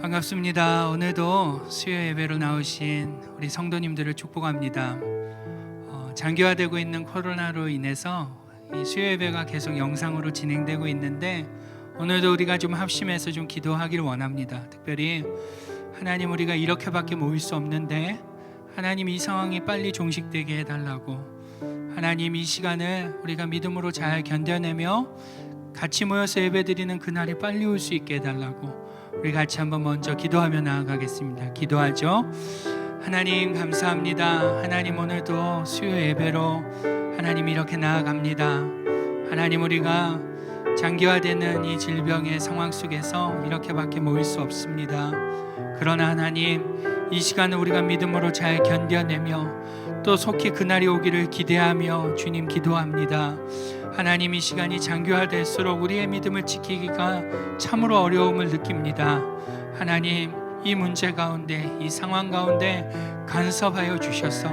반갑습니다. 오늘도 수요 예배로 나오신 우리 성도님들을 축복합니다. 장기화되고 있는 코로나로 인해서 이 수요 예배가 계속 영상으로 진행되고 있는데 오늘도 우리가 좀 합심해서 좀 기도하기를 원합니다. 특별히 하나님, 우리가 이렇게밖에 모일 수 없는데 하나님, 이 상황이 빨리 종식되게 해달라고, 하나님, 이 시간을 우리가 믿음으로 잘 견뎌내며 같이 모여서 예배드리는 그날이 빨리 올 수 있게 해달라고 우리 같이 한번 먼저 기도하며 나아가겠습니다. 기도하죠. 하나님 감사합니다. 하나님, 오늘도 수요 예배로 하나님 이렇게 나아갑니다. 하나님, 우리가 장기화되는 이 질병의 상황 속에서 이렇게밖에 모일 수 없습니다. 그러나 하나님, 이 시간을 우리가 믿음으로 잘 견뎌내며 또 속히 그날이 오기를 기대하며 주님 기도합니다. 하나님, 이 시간이 장기화될수록 우리의 믿음을 지키기가 참으로 어려움을 느낍니다. 하나님, 이 문제 가운데, 이 상황 가운데 간섭하여 주셔서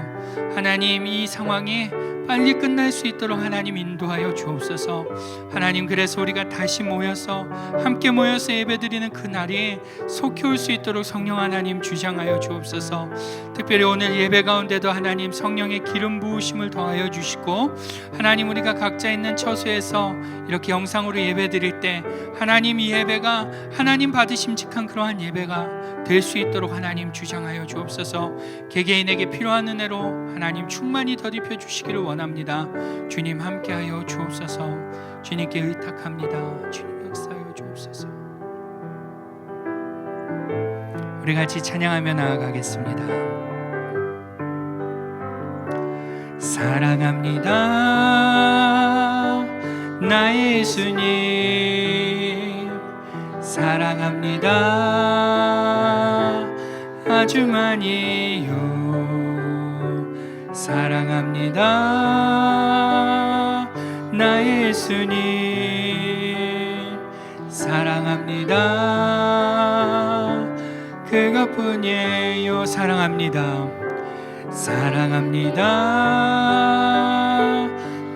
하나님, 이 상황이 빨리 끝날 수 있도록 하나님 인도하여 주옵소서. 하나님, 그래서 우리가 다시 모여서 함께 모여서 예배드리는 그날이 속히 올 수 있도록 성령 하나님 주장하여 주옵소서. 특별히 오늘 예배 가운데도 하나님 성령의 기름 부으심을 더하여 주시고, 하나님, 우리가 각자 있는 처소에서 이렇게 영상으로 예배드릴 때 하나님, 이 예배가 하나님 받으심직한 그러한 예배가 될 수 있도록 하나님 주장하여 주옵소서. 개개인에게 필요한 은혜로 하나님 충만히 덧입혀 주시기를 원합니다. 주님 함께하여 주옵소서. 주님께 의탁합니다. 주님 역사하여 주옵소서. 우리 같이 찬양하며 나아가겠습니다. 사랑합니다 나의 예수님, 사랑합니다 아주 많이요. 사랑합니다 나의 예수님, 사랑합니다 그것뿐이에요. 사랑합니다. 사랑합니다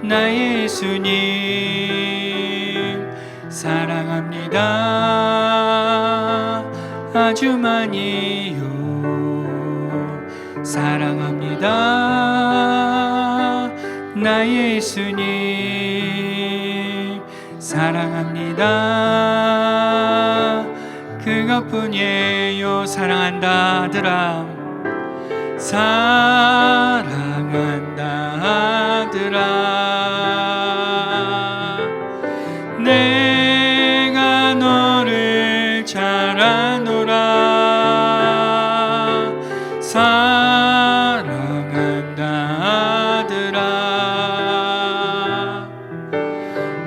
나의 예수님, 사랑합니다 아주 많이요. 사랑합니다 나의 예수님, 사랑합니다 그것뿐이에요. 사랑한다 아들아, 사랑한다 아들아, 내가 너를 잘 아노라. 사랑한다 아들아,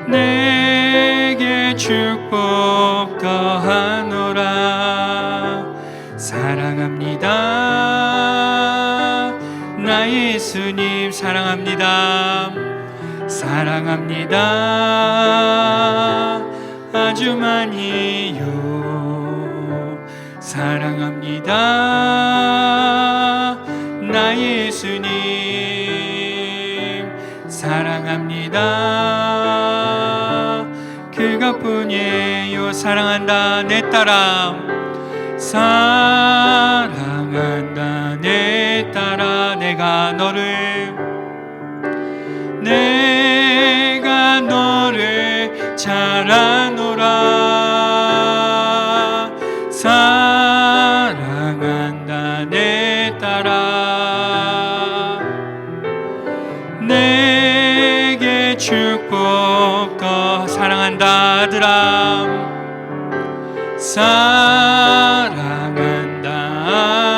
내게 축복 더하노라. 사랑합니다 나의 예수님, 사랑합니다. 사랑합니다 아주 많이요. 사랑합니다 나의 예수님, 사랑합니다 그것뿐이에요. 사랑한다 내 딸아, 사랑한다 내 딸아, 내가 너를 잘 아노라. 사랑한다 내 딸아, 내게 축복 더. 사랑한다 아들아, 사랑한다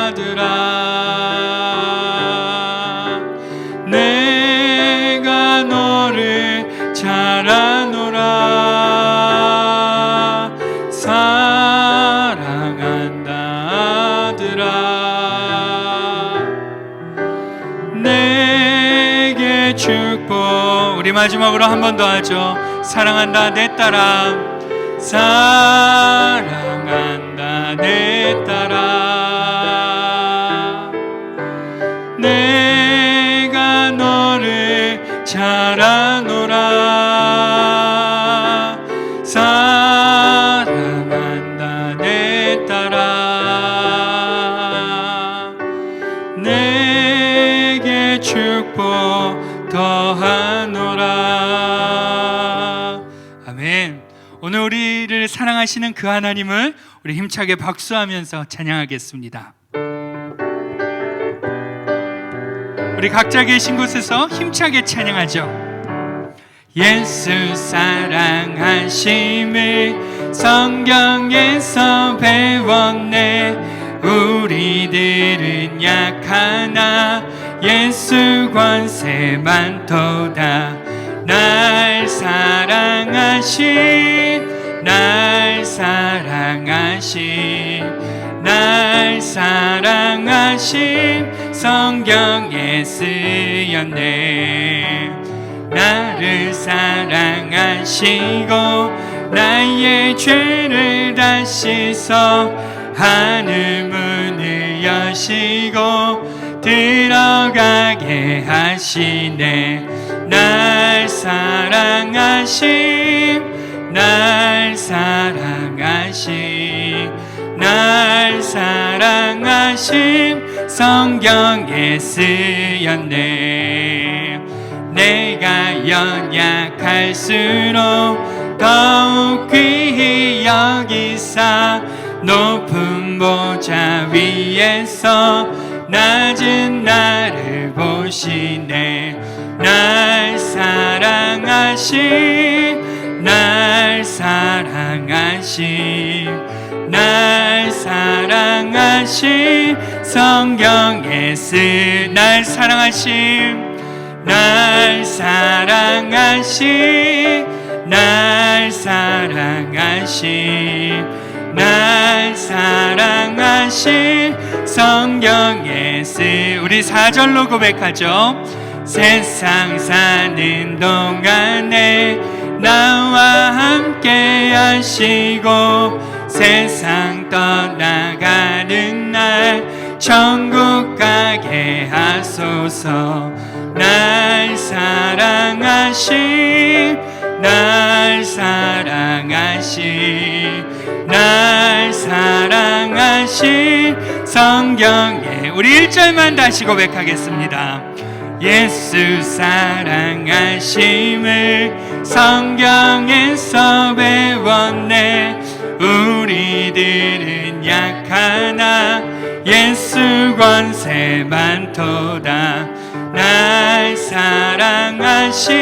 아들아, 내가 너를 잘 아노라. 사랑한다 아들아, 내게 축복. 우리 마지막으로 한 번 더 하죠. 사랑한다 내 딸아, 사랑한다 내 딸아, 내가 너를 잘 아노라. 사랑한다 내 딸아, 주의 축복 더하노라. 아멘. 오늘 우리를 사랑하시는 그 하나님을 우리 힘차게 박수하면서 찬양하겠습니다. 우리 각자 계신 곳에서 힘차게 찬양하죠. 예수 사랑하심을 성경에서 배웠네. 우리들은 약하나 예수 권세 많도다. 날 사랑하신 날 사랑하신 날 사랑하신 성경에 쓰였네. 나를 사랑하시고 나의 죄를 다 씻어 하늘 문을 여시고 들어가게 하시네. 날 사랑하심 날 사랑하심 날 사랑하심 성경에 쓰였네. 내가 연약할수록 더욱 귀히 여기사 높은 보좌 위에서 낮은 나를 보시네. 날 사랑하심 날 사랑하심 날 사랑하심 성경에 날 사랑하심 날 사랑하심 날 사랑하심 날 사랑하심 성경에 우리 4절로 고백하죠. 세상 사는 동안에 나와 함께 하시고 세상 떠나가는 날 천국 가게 하소서. 날 사랑하심 날 사랑하심 날 사랑하심 성경에 우리 1절만 다시 고백하겠습니다. 예수 사랑하심을 성경에서 배웠네. 우리들은 약하나 예수 권세 많도다. 날 사랑하심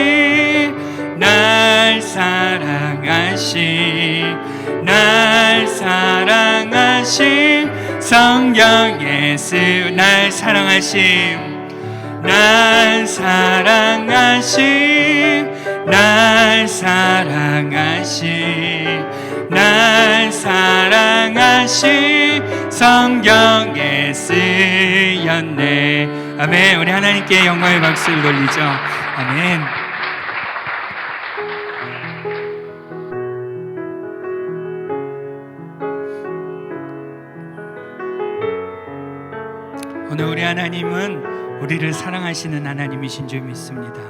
날 사랑하심 날 사랑하심 성경에 날 사랑하심 날 사랑하심 날 사랑하심 날 사랑하심 성경에 쓰였네. 아멘. 우리 하나님께 영광의 박수를 돌리죠. 아멘. 오늘 우리 하나님은 우리를 사랑하시는 하나님이신 줄 믿습니다.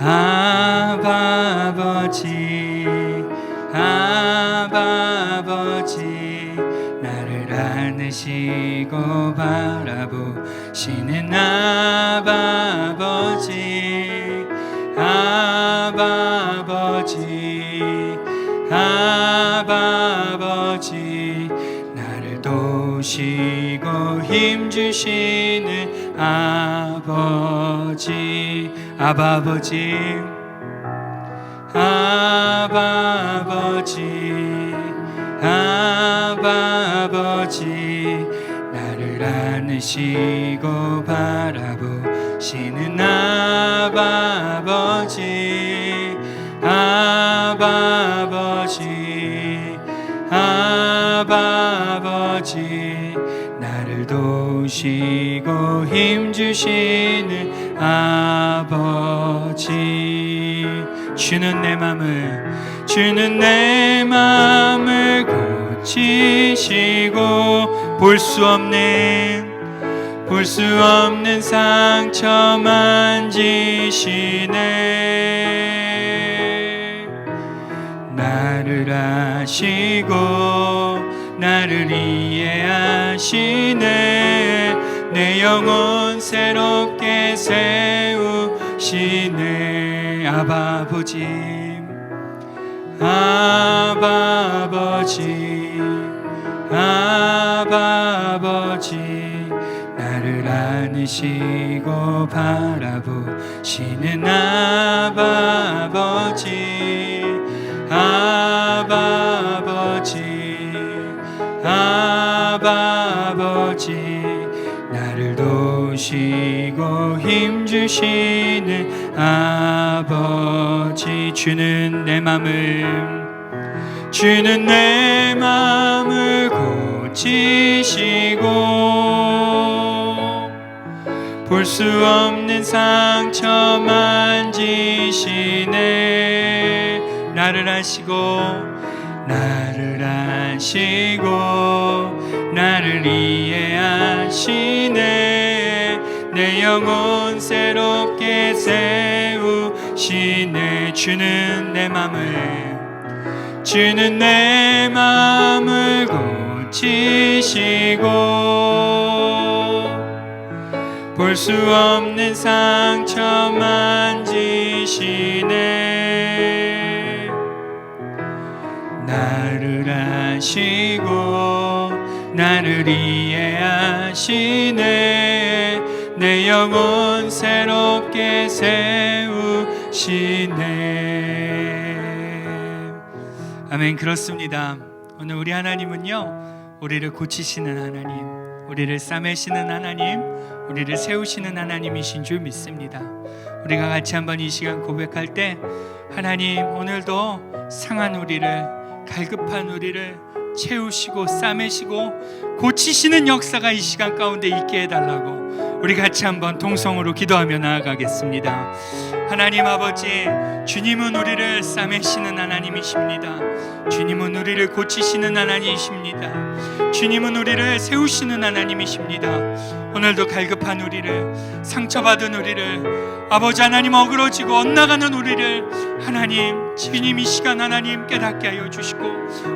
아바 아버지 아바 아버지 나를 안으시고 바라보시는 아바 아버지 아바 아버지 아바 아버지 나를 도우시고 힘주시는 아버지 아바 아버지 아바 아버지 아바 아버지 나를 안으시고 바라보시는 아바 아버지 아바 아버지 아바 아버지 나를 도우시고 힘주시는 아버지 주는 내 맘을 고치시고 볼 수 없는 상처 만지시네. 나를 아시고 나를 이해하시네. 내 영혼 새롭게 세우시네. 아바 아버지, 아바 아버지, 아바 아버지, 나를 안으시고 바라보시는 아바 아버지, 아바 아버지, 아바 아버지, 나를 도우시고 힘주시는 아버지. 주는 내 맘을 고치시고 볼 수 없는 상처 만지시네. 나를 아시고 나를 이해하시네. 내 영혼 새롭게 세우시네. 주는 내 맘을 고치시고 볼 수 없는 상처 만지시네. 나를 아시고 나를 이해하시네. 내 영혼 새롭게 세우시네. 아멘. 그렇습니다. 오늘 우리 하나님은요, 우리를 고치시는 하나님, 우리를 싸매시는 하나님, 우리를 세우시는 하나님이신 줄 믿습니다. 우리가 같이 한번 이 시간 고백할 때, 하나님 오늘도 상한 우리를, 갈급한 우리를 채우시고 싸매시고 고치시는 역사가 이 시간 가운데 있게 해달라고 우리 같이 한번 동성으로 기도하며 나아가겠습니다. 하나님 아버지, 주님은 우리를 싸매시는 하나님이십니다. 주님은 우리를 고치시는 하나님이십니다. 주님은 우리를 세우시는 하나님이십니다. 오늘도 갈급한 우리를, 상처받은 우리를, 아버지 하나님 어그러지고 엇나가는 우리를 하나님, 주님 이 시간 하나님 깨닫게 하여 주시고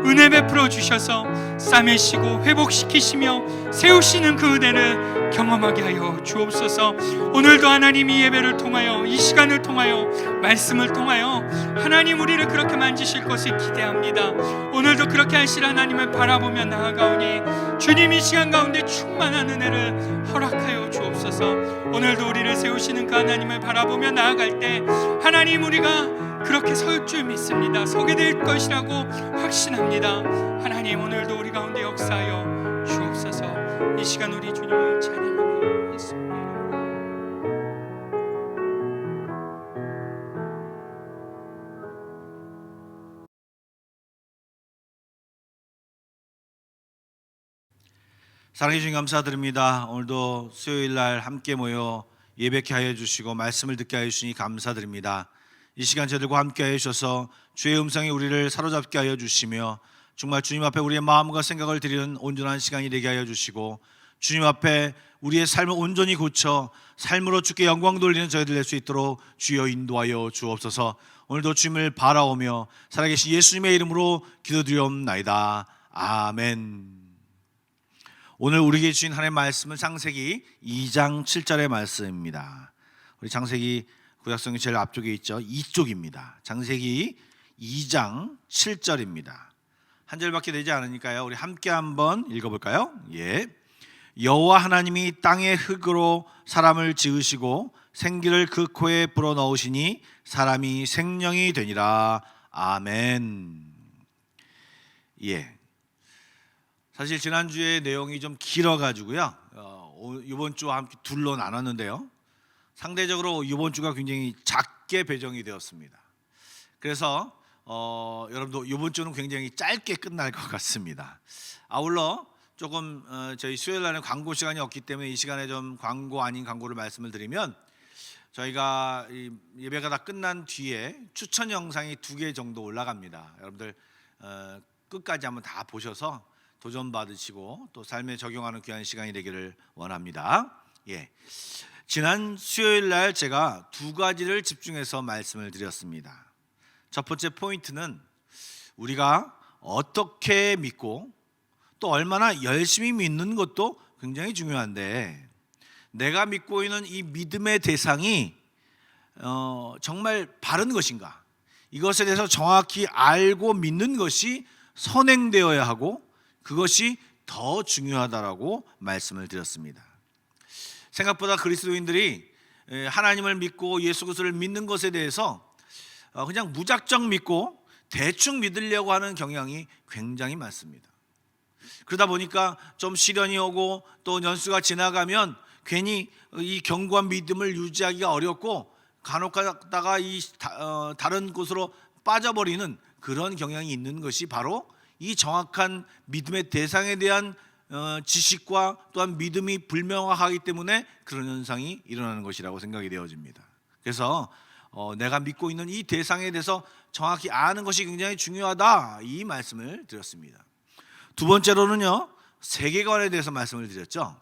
은혜 베풀어 주셔서 싸매시고 회복시키시며 세우시는 그 은혜를 경험하게 하여 주옵소서. 오늘도 하나님 이 예배를 통하여, 이 시간을 통하여, 말씀을 통하여 하나님 우리를 그렇게 만지실 것을 기대합니다. 오늘도 그렇게 하실 하나님을 바라보며 나아가오니 주님 이 시간 가운데 충만한 은혜를 허락하여 주옵소서. 오늘도 우리를 세우시는 그 하나님을 바라보며 나아갈 때 하나님 우리가 그렇게 설 줄 믿습니다. 서게 될 것이라고 확신합니다. 하나님 오늘도 우리 가운데 역사하여 주옵소서. 이 시간 우리 주님을 찬양하며 있습니다. 사랑해 주님 감사드립니다. 오늘도 수요일날 함께 모여 예배케 하여 주시고 말씀을 듣게 하여 주시니 감사드립니다. 이 시간 저들과 함께 하여 주셔서 주의 음성이 우리를 사로잡게 하여 주시며 정말 주님 앞에 우리의 마음과 생각을 드리는 온전한 시간이 되게 하여 주시고 주님 앞에 우리의 삶을 온전히 고쳐 삶으로 주께 영광 돌리는 저희들 될 수 있도록 주여 인도하여 주옵소서. 오늘도 주님을 바라오며 살아계신 예수님의 이름으로 기도드리옵나이다. 아멘. 오늘 우리에게 주신 하나님의 말씀은 창세기 2장 7절의 말씀입니다. 우리 창세기 구약성이 제일 앞쪽에 있죠. 이쪽입니다. 창세기 2장 7절입니다. 한 절밖에 되지 않으니까요. 우리 함께 한번 읽어볼까요? 예. 여호와 하나님이 땅의 흙으로 사람을 지으시고 생기를 그 코에 불어넣으시니 사람이 생명이 되니라. 아멘. 예. 사실 지난주에 내용이 좀 길어가지고요. 이번 주와 함께 둘로 나눴는데요. 상대적으로 이번 주가 굉장히 작게 배정이 되었습니다. 그래서 여러분도 이번 주는 굉장히 짧게 끝날 것 같습니다. 아울러 조금 저희 수요일 날은 광고 시간이 없기 때문에 이 시간에 좀 광고 아닌 광고를 말씀을 드리면 저희가 이 예배가 다 끝난 뒤에 추천 영상이 2개 정도 올라갑니다. 여러분들 끝까지 한번 다 보셔서 도전 받으시고 또 삶에 적용하는 귀한 시간이 되기를 원합니다. 예. 지난 수요일 날 제가 2가지를 집중해서 말씀을 드렸습니다. 첫 번째 포인트는 우리가 어떻게 믿고 또 얼마나 열심히 믿는 것도 굉장히 중요한데 내가 믿고 있는 이 믿음의 대상이 정말 바른 것인가, 이것에 대해서 정확히 알고 믿는 것이 선행되어야 하고 그것이 더 중요하다라고 말씀을 드렸습니다. 생각보다 그리스도인들이 하나님을 믿고 예수 그리스도를 믿는 것에 대해서 그냥 무작정 믿고 대충 믿으려고 하는 경향이 굉장히 많습니다. 그러다 보니까 좀 시련이 오고 또 연수가 지나가면 괜히 이 견고한 믿음을 유지하기가 어렵고 간혹 가다가 다른 곳으로 빠져버리는 그런 경향이 있는 것이 바로 이 정확한 믿음의 대상에 대한 지식과 또한 믿음이 불명확하기 때문에 그런 현상이 일어나는 것이라고 생각이 되어집니다. 그래서 내가 믿고 있는 이 대상에 대해서 정확히 아는 것이 굉장히 중요하다, 이 말씀을 드렸습니다. 두 번째로는요, 세계관에 대해서 말씀을 드렸죠.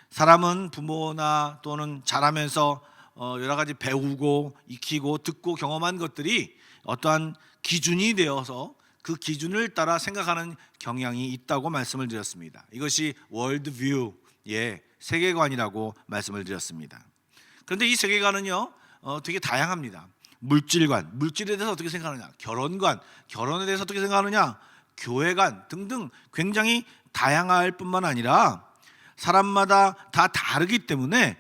사람은 부모나 또는 자라면서 여러 가지 배우고 익히고 듣고 경험한 것들이 어떠한 기준이 되어서 그 기준을 따라 생각하는 경향이 있다고 말씀을 드렸습니다. 이것이 월드뷰의 세계관이라고 말씀을 드렸습니다. 그런데 이 세계관은요 되게 다양합니다. 물질관, 물질에 대해서 어떻게 생각하느냐, 결혼관, 결혼에 대해서 어떻게 생각하느냐, 교회관 등등 굉장히 다양할 뿐만 아니라 사람마다 다 다르기 때문에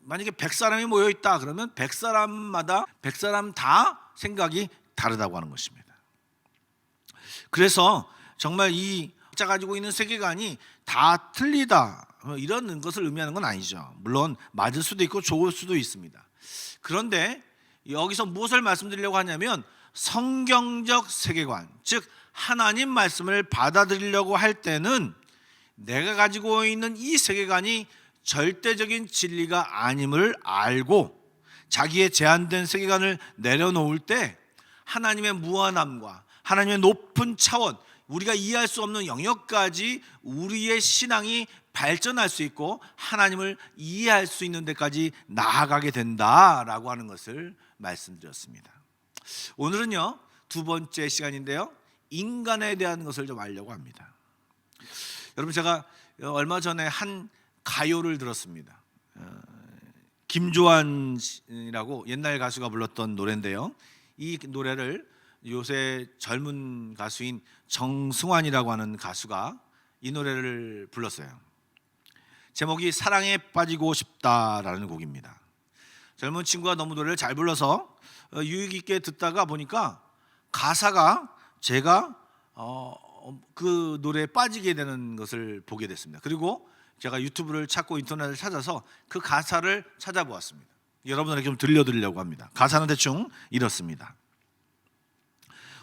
만약에 100사람이 모여 있다 그러면 100사람마다 100사람 다 생각이 다르다고 하는 것입니다. 그래서 정말 이 각자 가지고 있는 세계관이 다 틀리다 이런 것을 의미하는 건 아니죠. 물론 맞을 수도 있고 좋을 수도 있습니다. 그런데 여기서 무엇을 말씀드리려고 하냐면 성경적 세계관, 즉 하나님 말씀을 받아들이려고 할 때는 내가 가지고 있는 이 세계관이 절대적인 진리가 아님을 알고 자기의 제한된 세계관을 내려놓을 때 하나님의 무한함과 하나님의 높은 차원, 우리가 이해할 수 없는 영역까지 우리의 신앙이 발전할 수 있고 하나님을 이해할 수 있는 데까지 나아가게 된다라고 하는 것을 말씀드렸습니다. 오늘은요 두 번째 시간인데요, 인간에 대한 것을 좀 알려고 합니다. 여러분, 제가 얼마 전에 한 가요를 들었습니다. 김조한이라고 옛날 가수가 불렀던 노래인데요, 이 노래를 요새 젊은 가수인 정승환이라고 하는 가수가 이 노래를 불렀어요. 제목이 사랑에 빠지고 싶다라는 곡입니다. 젊은 친구가 너무 노래를 잘 불러서 유익 있게 듣다가 보니까 가사가 제가 그 노래에 빠지게 되는 것을 보게 됐습니다. 그리고 제가 유튜브를 찾고 인터넷을 찾아서 그 가사를 찾아보았습니다. 여러분들에게 좀 들려드리려고 합니다. 가사는 대충 이렇습니다.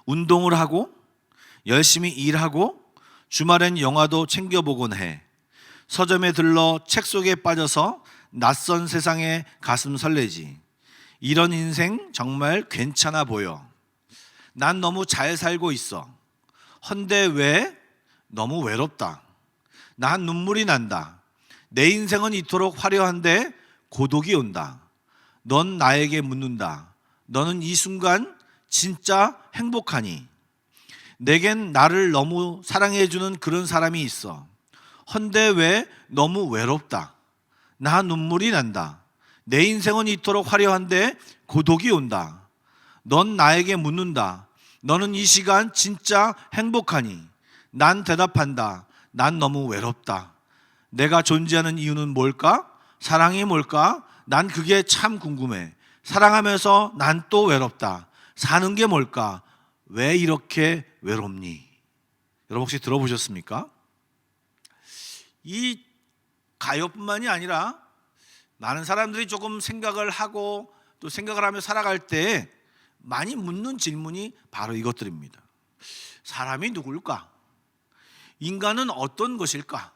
운동을 하고 열심히 일하고 주말엔 영화도 챙겨보곤 해. 서점에 들러 책 속에 빠져서 낯선 세상에 가슴 설레지. 이런 인생 정말 괜찮아 보여. 난 너무 잘 살고 있어. 헌데 왜? 너무 외롭다. 난 눈물이 난다. 내 인생은 이토록 화려한데 고독이 온다. 넌 나에게 묻는다. 너는 이 순간 진짜 행복하니? 내겐 나를 너무 사랑해주는 그런 사람이 있어. 헌데 왜 너무 외롭다. 나 눈물이 난다. 내 인생은 이토록 화려한데 고독이 온다. 넌 나에게 묻는다. 너는 이 시간 진짜 행복하니? 난 대답한다. 난 너무 외롭다. 내가 존재하는 이유는 뭘까? 사랑이 뭘까? 난 그게 참 궁금해. 사랑하면서 난 또 외롭다. 사는 게 뭘까? 왜 이렇게 외롭니? 여러분 혹시 들어보셨습니까? 이 가요뿐만이 아니라 많은 사람들이 조금 생각을 하고 또 생각을 하며 살아갈 때 많이 묻는 질문이 바로 이것들입니다. 사람이 누굴까? 인간은 어떤 것일까?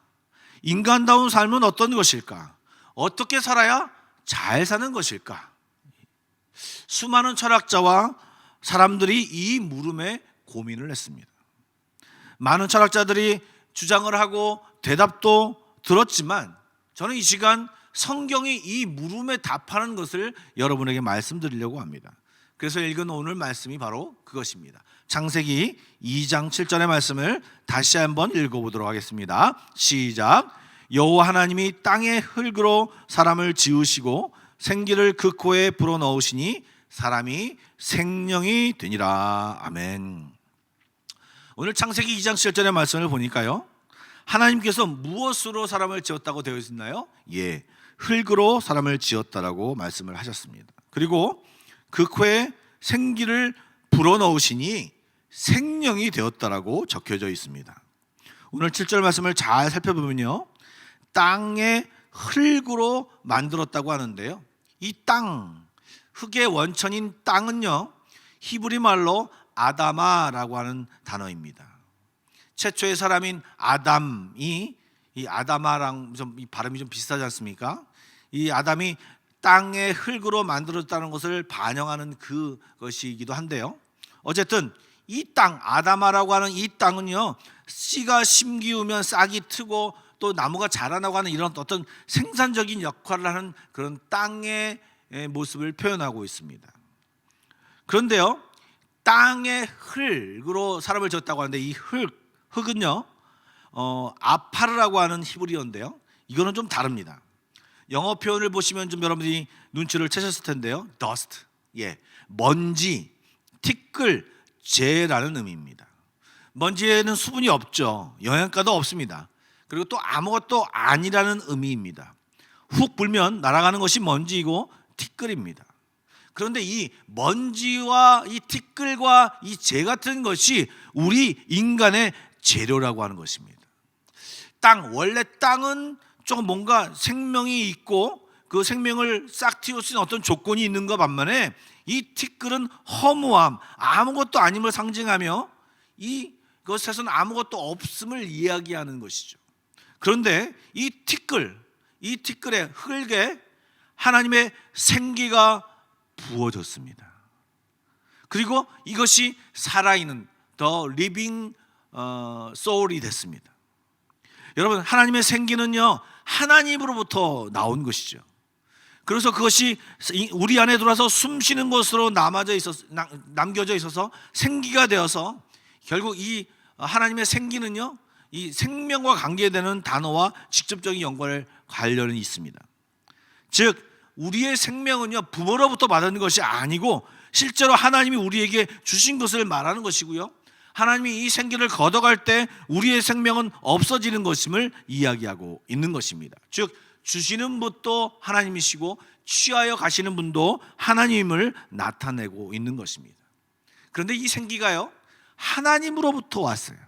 인간다운 삶은 어떤 것일까? 어떻게 살아야 잘 사는 것일까? 수많은 철학자와 사람들이 이 물음에 고민을 했습니다. 많은 철학자들이 주장을 하고 대답도 들었지만 저는 이 시간 성경이 이 물음에 답하는 것을 여러분에게 말씀드리려고 합니다. 그래서 읽은 오늘 말씀이 바로 그것입니다. 창세기 2장 7절의 말씀을 다시 한번 읽어보도록 하겠습니다. 시작. 여호와 하나님이 땅의 흙으로 사람을 지으시고 생기를 그 코에 불어넣으시니 사람이 생명이 되니라. 아멘. 오늘 창세기 2장 7절의 말씀을 보니까요, 하나님께서 무엇으로 사람을 지었다고 되어 있나요? 예, 흙으로 사람을 지었다라고 말씀을 하셨습니다. 그리고 그 코에 생기를 불어넣으시니 생명이 되었다라고 적혀져 있습니다. 오늘 7절 말씀을 잘 살펴보면요, 땅의 흙으로 만들었다고 하는데요, 이 땅, 흙의 원천인 땅은요, 히브리 말로 아다마라고 하는 단어입니다. 최초의 사람인 아담이, 이 아다마랑 이 발음이 좀 비슷하지 않습니까? 이 아담이 땅의 흙으로 만들었다는 것을 반영하는 그것이기도 한데요, 어쨌든 이 땅, 아다마라고 하는 이 땅은요, 씨가 심기우면 싹이 트고 또 나무가 자라나고 하는 이런 어떤 생산적인 역할을 하는 그런 땅의 모습을 표현하고 있습니다. 그런데요, 땅의 흙으로 사람을 지었다고 하는데, 이 흙은요, 아파르라고 하는 히브리어인데요, 이거는 좀 다릅니다. 영어 표현을 보시면 좀 여러분들이 눈치를 채셨을 텐데요, dust, 예, 먼지, 티끌, 재라는 의미입니다. 먼지에는 수분이 없죠. 영양가도 없습니다. 그리고 또 아무것도 아니라는 의미입니다. 훅 불면 날아가는 것이 먼지이고 티끌입니다. 그런데 이 먼지와 이 티끌과 이 재 같은 것이 우리 인간의 재료라고 하는 것입니다. 원래 땅은 조금 뭔가 생명이 있고 그 생명을 싹 틔울 수 있는 어떤 조건이 있는 것 반면에, 이 티끌은 허무함, 아무것도 아님을 상징하며 이것에서는 아무것도 없음을 이야기하는 것이죠. 그런데 이 티끌의 흙에 하나님의 생기가 부어졌습니다. 그리고 이것이 살아있는 The Living Soul이 됐습니다. 여러분, 하나님의 생기는요, 하나님으로부터 나온 것이죠. 그래서 그것이 우리 안에 들어와서 숨쉬는 것으로 남겨져 있어서 생기가 되어서, 결국 이 하나님의 생기는요, 이 생명과 관계되는 단어와 직접적인 관련이 있습니다. 즉, 우리의 생명은요, 부모로부터 받은 것이 아니고 실제로 하나님이 우리에게 주신 것을 말하는 것이고요, 하나님이 이 생기를 걷어갈 때 우리의 생명은 없어지는 것임을 이야기하고 있는 것입니다. 즉, 주시는 분도 하나님이시고 취하여 가시는 분도 하나님을 나타내고 있는 것입니다. 그런데 이 생기가요, 하나님으로부터 왔어요.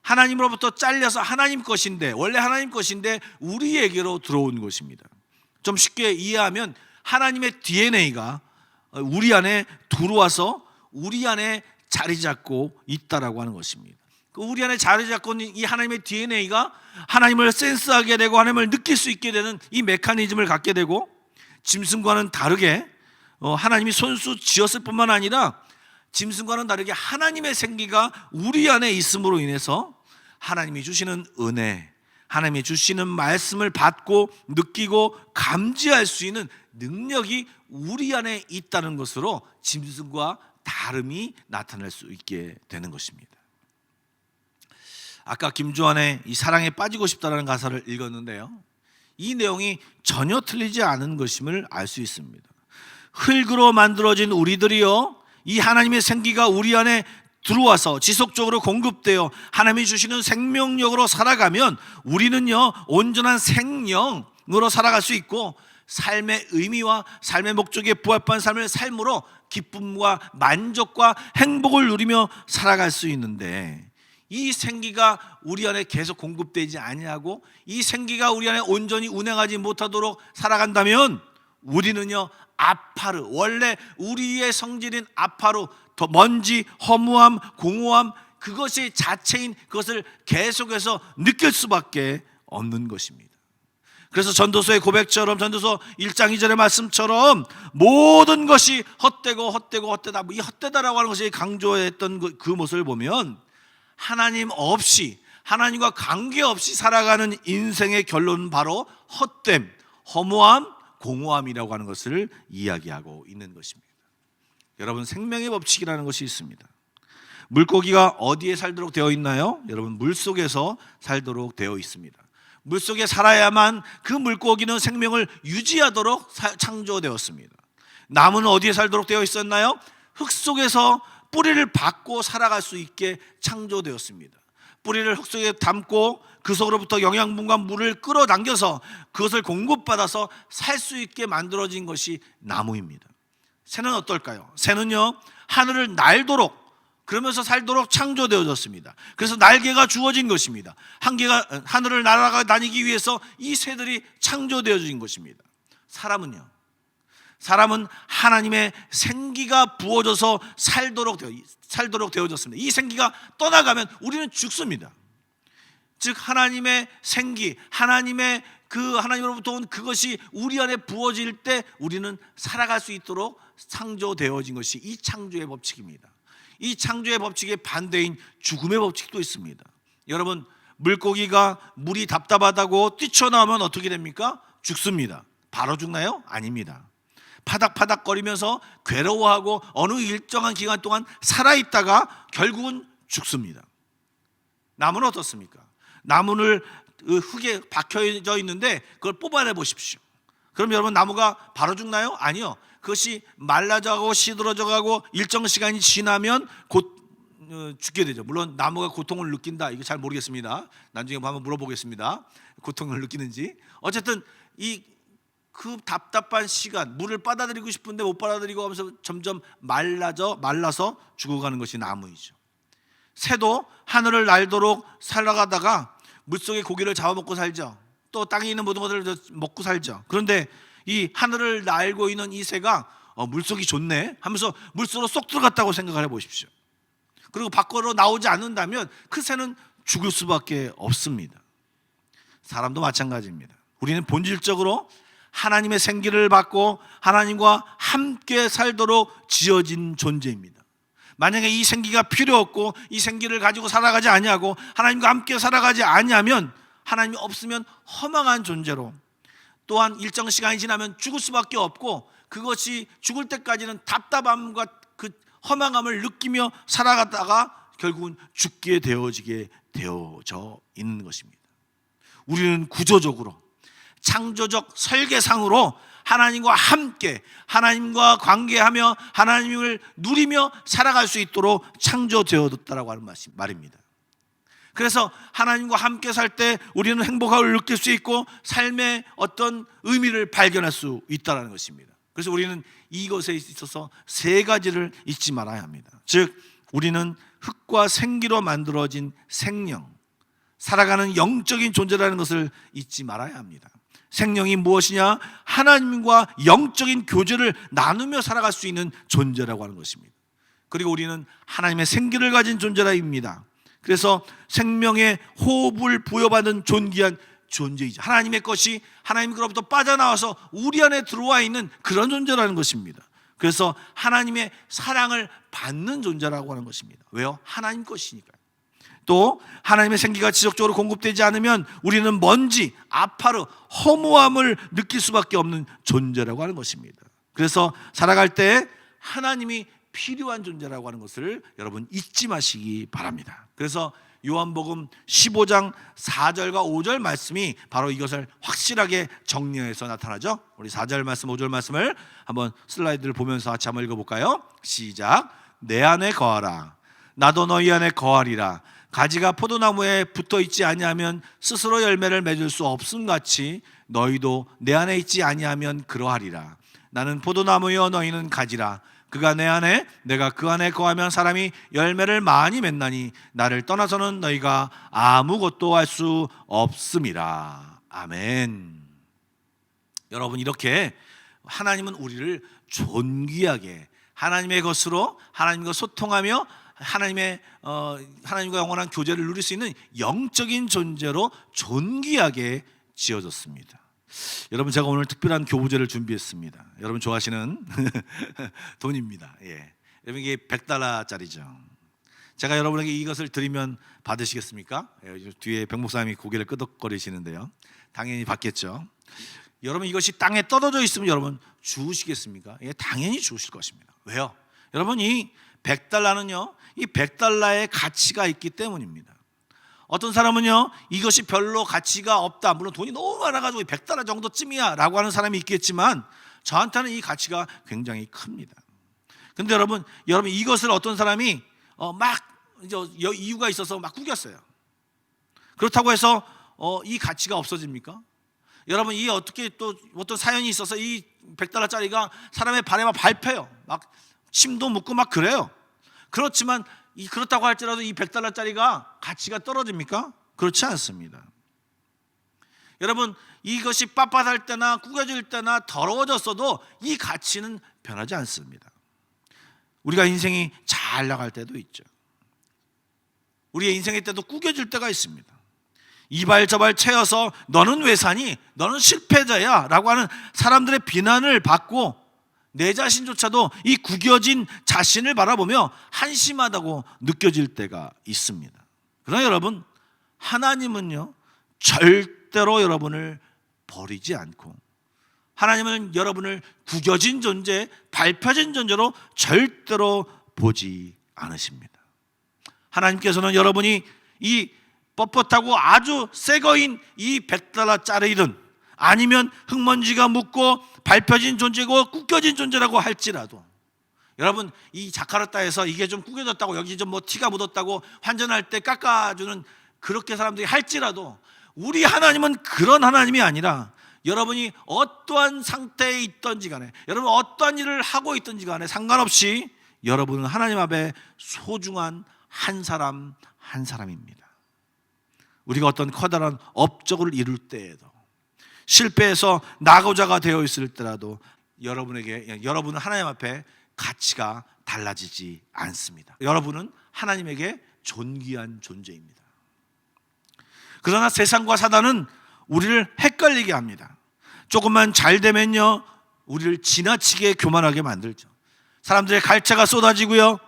하나님으로부터 잘려서 하나님 것인데, 원래 하나님 것인데 우리에게로 들어온 것입니다. 좀 쉽게 이해하면 하나님의 DNA가 우리 안에 들어와서 우리 안에 자리 잡고 있다라고 하는 것입니다. 우리 안에 자리 잡고 있는 이 하나님의 DNA가 하나님을 센스하게 되고 하나님을 느낄 수 있게 되는 이 메커니즘을 갖게 되고, 짐승과는 다르게 하나님이 손수 지었을 뿐만 아니라 짐승과는 다르게 하나님의 생기가 우리 안에 있음으로 인해서 하나님이 주시는 은혜, 하나님이 주시는 말씀을 받고 느끼고 감지할 수 있는 능력이 우리 안에 있다는 것으로 짐승과 다름이 나타날 수 있게 되는 것입니다. 아까 김주환의 이 사랑에 빠지고 싶다라는 가사를 읽었는데요, 이 내용이 전혀 틀리지 않은 것임을 알 수 있습니다. 흙으로 만들어진 우리들이요, 이 하나님의 생기가 우리 안에 들어와서 지속적으로 공급되어 하나님이 주시는 생명력으로 살아가면 우리는요, 온전한 생명으로 살아갈 수 있고, 삶의 의미와 삶의 목적에 부합한 삶을 삶으로 기쁨과 만족과 행복을 누리며 살아갈 수 있는데, 이 생기가 우리 안에 계속 공급되지 아니하고 이 생기가 우리 안에 온전히 운행하지 못하도록 살아간다면 우리는요, 아파르, 원래 우리의 성질인 아파르, 더 먼지, 허무함, 공허함, 그것이 자체인 그것을 계속해서 느낄 수밖에 없는 것입니다. 그래서 전도서의 고백처럼, 전도서 1장 2절의 말씀처럼 모든 것이 헛되다, 이 헛되다라고 하는 것이 강조했던 그 모습을 보면 하나님 없이, 하나님과 관계없이 살아가는 인생의 결론은 바로 헛됨, 허무함, 공허함이라고 하는 것을 이야기하고 있는 것입니다. 여러분, 생명의 법칙이라는 것이 있습니다. 물고기가 어디에 살도록 되어 있나요? 여러분, 물속에서 살도록 되어 있습니다. 물속에 살아야만 그 물고기는 생명을 유지하도록 창조되었습니다. 나무는 어디에 살도록 되어 있었나요? 흙 속에서 뿌리를 받고 살아갈 수 있게 창조되었습니다. 뿌리를 흙 속에 담고 그 속으로부터 영양분과 물을 끌어당겨서 그것을 공급받아서 살 수 있게 만들어진 것이 나무입니다. 새는 어떨까요? 새는요, 하늘을 날도록, 그러면서 살도록 창조되어졌습니다. 그래서 날개가 주어진 것입니다. 하늘을 날아가 다니기 위해서 이 새들이 창조되어진 것입니다. 사람은 하나님의 생기가 부어져서 살도록 되어졌습니다. 이 생기가 떠나가면 우리는 죽습니다. 즉 하나님의 생기, 하나님으로부터 온 그것이 우리 안에 부어질 때 우리는 살아갈 수 있도록 창조되어진 것이 이 창조의 법칙입니다. 이 창조의 법칙의 반대인 죽음의 법칙도 있습니다. 여러분, 물고기가 물이 답답하다고 뛰쳐나오면 어떻게 됩니까? 죽습니다. 바로 죽나요? 아닙니다. 파닥파닥거리면서 괴로워하고 어느 일정한 기간 동안 살아있다가 결국은 죽습니다. 나무는 어떻습니까? 나무를 흙에 박혀져 있는데 그걸 뽑아내 보십시오. 그럼 여러분, 나무가 바로 죽나요? 아니요. 그것이 말라져가고 시들어져가고 일정 시간이 지나면 곧 죽게 되죠. 물론 나무가 고통을 느낀다, 이거 잘 모르겠습니다. 나중에 한번 물어보겠습니다. 고통을 느끼는지. 어쨌든 그 답답한 시간, 물을 빨아들이고 싶은데 못 빨아들이고 하면서 점점 말라서 죽어가는 것이 나무이죠. 새도 하늘을 날도록 살아가다가 물속에 고기를 잡아먹고 살죠. 또 땅에 있는 모든 것들을 먹고 살죠. 그런데 이 하늘을 날고 있는 이 새가 물속이 좋네 하면서 물속으로 쏙 들어갔다고 생각을 해보십시오. 그리고 밖으로 나오지 않는다면 그 새는 죽을 수밖에 없습니다. 사람도 마찬가지입니다. 우리는 본질적으로 하나님의 생기를 받고 하나님과 함께 살도록 지어진 존재입니다. 만약에 이 생기가 필요 없고 이 생기를 가지고 살아가지 아니하고 하나님과 함께 살아가지 아니하면, 하나님이 없으면 허망한 존재로, 또한 일정 시간이 지나면 죽을 수밖에 없고, 그것이 죽을 때까지는 답답함과 그 허망함을 느끼며 살아가다가 결국은 죽게 되어져 있는 것입니다. 우리는 구조적으로, 창조적 설계상으로 하나님과 함께, 하나님과 관계하며 하나님을 누리며 살아갈 수 있도록 창조되어졌다라고 하는 말입니다. 그래서 하나님과 함께 살 때 우리는 행복함을 느낄 수 있고 삶의 어떤 의미를 발견할 수 있다는 것입니다. 그래서 우리는 이것에 있어서 세 가지를 잊지 말아야 합니다. 즉, 우리는 흙과 생기로 만들어진 생명, 살아가는 영적인 존재라는 것을 잊지 말아야 합니다. 생명이 무엇이냐? 하나님과 영적인 교제를 나누며 살아갈 수 있는 존재라고 하는 것입니다. 그리고 우리는 하나님의 생기를 가진 존재라입니다. 그래서 생명의 호흡을 부여받은 존귀한 존재이죠. 하나님의 것이 하나님으로부터 빠져나와서 우리 안에 들어와 있는 그런 존재라는 것입니다. 그래서 하나님의 사랑을 받는 존재라고 하는 것입니다. 왜요? 하나님 것이니까요. 또 하나님의 생기가 지속적으로 공급되지 않으면 우리는 먼지, 아파르, 허무함을 느낄 수밖에 없는 존재라고 하는 것입니다. 그래서 살아갈 때 하나님이 필요한 존재라고 하는 것을 여러분 잊지 마시기 바랍니다. 그래서 요한복음 15장 4절과 5절 말씀이 바로 이것을 확실하게 정리해서 나타나죠. 우리 4절 말씀, 5절 말씀을 한번 슬라이드를 보면서 같이 한번 읽어볼까요? 시작. 내 안에 거하라. 나도 너희 안에 거하리라. 가지가 포도나무에 붙어있지 아니하면 스스로 열매를 맺을 수 없음같이 너희도 내 안에 있지 아니하면 그러하리라. 나는 포도나무여 너희는 가지라. 그가 내 안에 내가 그 안에 거하면 사람이 열매를 많이 맺나니 나를 떠나서는 너희가 아무것도 할 수 없음이라. 아멘. 여러분, 이렇게 하나님은 우리를 존귀하게 하나님의 것으로 하나님과 소통하며 하나님과 영원한 교제를 누릴 수 있는 영적인 존재로 존귀하게 지어졌습니다. 여러분, 제가 오늘 특별한 교부제를 준비했습니다. 여러분 좋아하시는 돈입니다. 예. 여러분, 이게 $100짜리죠. 제가 여러분에게 이것을 드리면 받으시겠습니까? 예, 뒤에 백 목사님이 고개를 끄덕거리시는데요. 당연히 받겠죠. 여러분, 이것이 땅에 떨어져 있으면 여러분 주우시겠습니까? 예, 당연히 주우실 것입니다. 왜요? 여러분, 이 $100는요, 이 $100의 가치가 있기 때문입니다. 어떤 사람은요, 이것이 별로 가치가 없다, 물론 돈이 너무 많아가지고 $100 정도쯤이야 라고 하는 사람이 있겠지만, 저한테는 이 가치가 굉장히 큽니다. 근데 여러분 이것을 어떤 사람이 이유가 있어서 막 구겼어요. 그렇다고 해서 이 가치가 없어집니까? 여러분, 이 어떻게 또 어떤 사연이 있어서 이 $100짜리가 사람의 발에 막 밟혀요. 막 침도 묻고 막 그래요. 그렇지만 그렇다고 할지라도 이 $100짜리가 가치가 떨어집니까? 그렇지 않습니다. 여러분, 이것이 빳빳할 때나 구겨질 때나 더러워졌어도 이 가치는 변하지 않습니다. 우리가 인생이 잘 나갈 때도 있죠. 우리의 인생의 때도 구겨질 때가 있습니다. 이발 저발 채여서 너는 왜 사니? 너는 실패자야 라고 하는 사람들의 비난을 받고 내 자신조차도 이 구겨진 자신을 바라보며 한심하다고 느껴질 때가 있습니다. 그러나 여러분, 하나님은요 절대로 여러분을 버리지 않고, 하나님은 여러분을 구겨진 존재, 밟혀진 존재로 절대로 보지 않으십니다. 하나님께서는 여러분이 이 뻣뻣하고 아주 새거인 이 $100짜리든 아니면 흙먼지가 묻고 밟혀진 존재고 구겨진 존재라고 할지라도, 여러분, 이 자카르타에서 이게 좀 구겨졌다고, 여기 좀 티가 묻었다고 환전할 때 깎아주는 그렇게 사람들이 할지라도, 우리 하나님은 그런 하나님이 아니라 여러분이 어떠한 상태에 있든지 간에, 여러분 어떠한 일을 하고 있든지 간에 상관없이 여러분은 하나님 앞에 소중한 한 사람 한 사람입니다. 우리가 어떤 커다란 업적을 이룰 때에도, 실패해서 낙오자가 되어 있을 때라도 여러분은 하나님 앞에 가치가 달라지지 않습니다. 여러분은 하나님에게 존귀한 존재입니다. 그러나 세상과 사단은 우리를 헷갈리게 합니다. 조금만 잘 되면요, 우리를 지나치게 교만하게 만들죠. 사람들의 갈채가 쏟아지고요,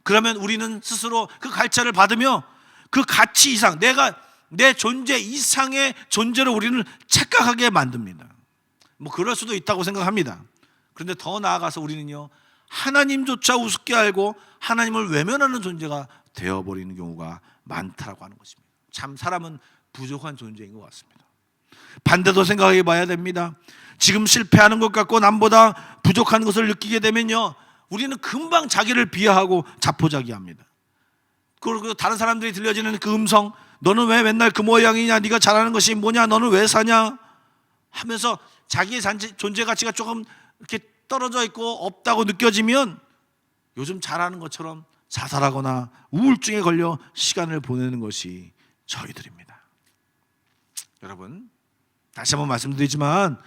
그러면 우리는 스스로 그 갈채를 받으며 그 가치 이상, 내 존재 이상의 존재로 우리는 착각하게 만듭니다. 그럴 수도 있다고 생각합니다. 그런데 더 나아가서 우리는요, 하나님조차 우습게 알고 하나님을 외면하는 존재가 되어버리는 경우가 많다라고 하는 것입니다. 참 사람은 부족한 존재인 것 같습니다. 반대도 생각해 봐야 됩니다. 지금 실패하는 것 같고 남보다 부족한 것을 느끼게 되면요, 우리는 금방 자기를 비하하고 자포자기합니다. 그리고 다른 사람들이 들려지는 그 음성, 너는 왜 맨날 그 모양이냐, 네가 잘하는 것이 뭐냐, 너는 왜 사냐 하면서 자기의 존재 가치가 조금 이렇게 떨어져 있고 없다고 느껴지면 요즘 잘하는 것처럼 자살하거나 우울증에 걸려 시간을 보내는 것이 저희들입니다. 여러분, 다시 한번 말씀드리지만,